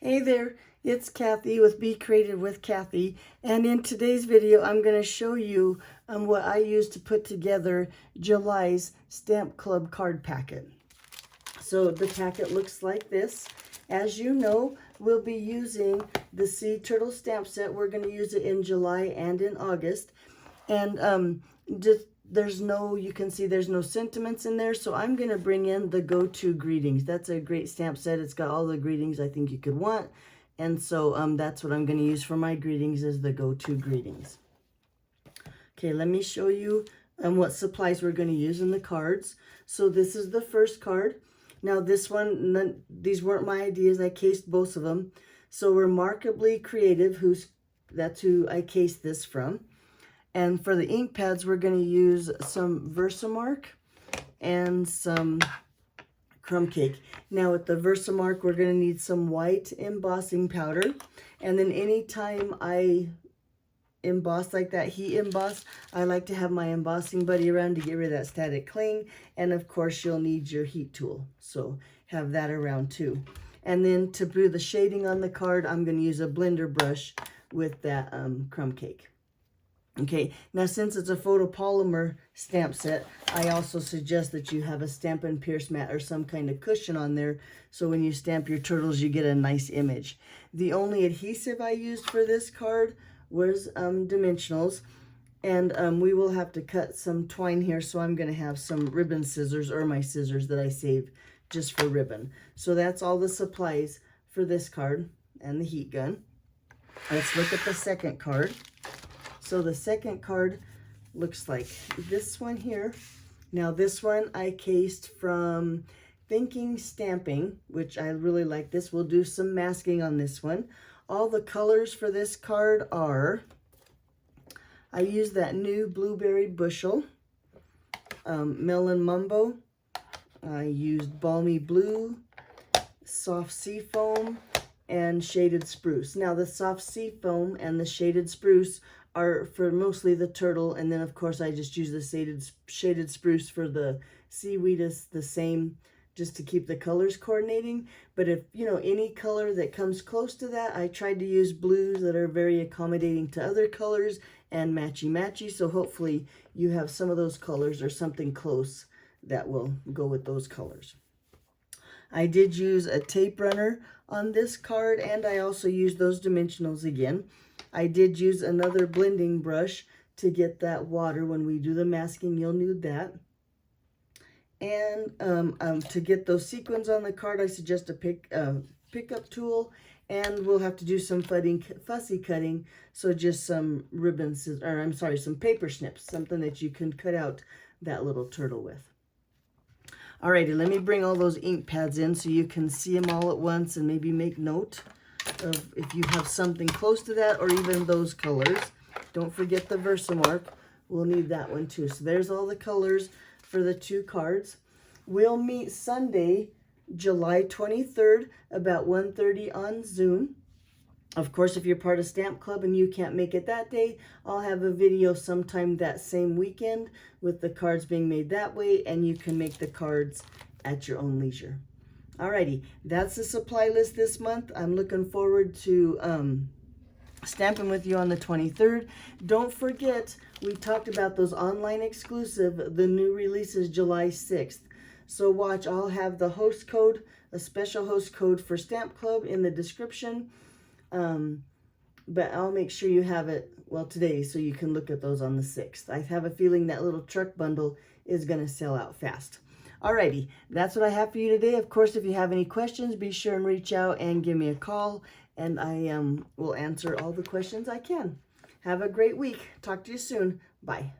Hey there, it's Kathy with Be Creative with Kathy, and in today's video I'm going to show you what I used to put together July's Stamp Club card packet. So the packet looks like this. As you know, we'll be using the Sea Turtle stamp set. We're going to use it in July and in August, and just you can see there's no sentiments in there, so I'm going to bring in the go-to greetings. That's a great stamp set. It's got all the greetings I think you could want, and so that's what I'm going to use for my greetings, is the go-to greetings. Okay, let me show you what supplies we're going to use in the cards. So this is the first card. Now this one, these weren't my ideas. I cased both of them. So Remarkably Creative, that's who I cased this from. And for the ink pads, we're going to use some Versamark and some crumb cake. Now with the Versamark, we're going to need some white embossing powder. And then anytime I emboss like that, heat emboss, I like to have my embossing buddy around to get rid of that static cling. And of course, you'll need your heat tool. So have that around too. And then to do the shading on the card, I'm going to use a blender brush with that crumb cake. Okay, now since it's a photopolymer stamp set, I also suggest that you have a Stampin' Pierce mat or some kind of cushion on there, so when you stamp your turtles, you get a nice image. The only adhesive I used for this card was dimensionals, and we will have to cut some twine here, so I'm going to have some ribbon scissors, or my scissors that I saved just for ribbon. So that's all the supplies for this card and the heat gun. Let's look at the second card. So the second card looks like this one here. Now this one I cased from Thinking Stamping, which I really like this. We'll do some masking on this one. All the colors for this card are, I used that new Blueberry Bushel, Melon Mumbo, I used Balmy Blue, Soft Seafoam, and Shaded Spruce. Now the Soft Seafoam and the Shaded Spruce are for mostly the turtle, and then of course I just use the shaded spruce for the seaweed, is the same, just to keep the colors coordinating. But if you know any color that comes close to that, I tried to use blues that are very accommodating to other colors and matchy-matchy, so hopefully you have some of those colors or something close that will go with those colors. I did use a tape runner on this card, and I also used those dimensionals again. I did use another blending brush to get that water. When we do the masking, you'll need that. And to get those sequins on the card, I suggest a pickup tool, and we'll have to do some fussy cutting. So just some ribbons, or I'm sorry, some paper snips, something that you can cut out that little turtle with. Alrighty, let me bring all those ink pads in so you can see them all at once and maybe make note of if you have something close to that, or even those colors. Don't forget the Versamark. We'll need that one too. So there's all the colors for the two cards. We'll meet Sunday, July 23rd, about 1:30 on Zoom. Of course, if you're part of Stamp Club and you can't make it that day, I'll have a video sometime that same weekend with the cards being made that way, and you can make the cards at your own leisure. Alrighty, that's the supply list this month. I'm looking forward to stamping with you on the 23rd. Don't forget, we talked about those online exclusive. The new release is July 6th. So watch, I'll have the host code, a special host code for Stamp Club in the description. But I'll make sure you have it, well, today, so you can look at those on the 6th. I have a feeling that little truck bundle is going to sell out fast. Alrighty, that's what I have for you today. Of course, if you have any questions, be sure and reach out and give me a call, and I will answer all the questions I can. Have a great week. Talk to you soon. Bye.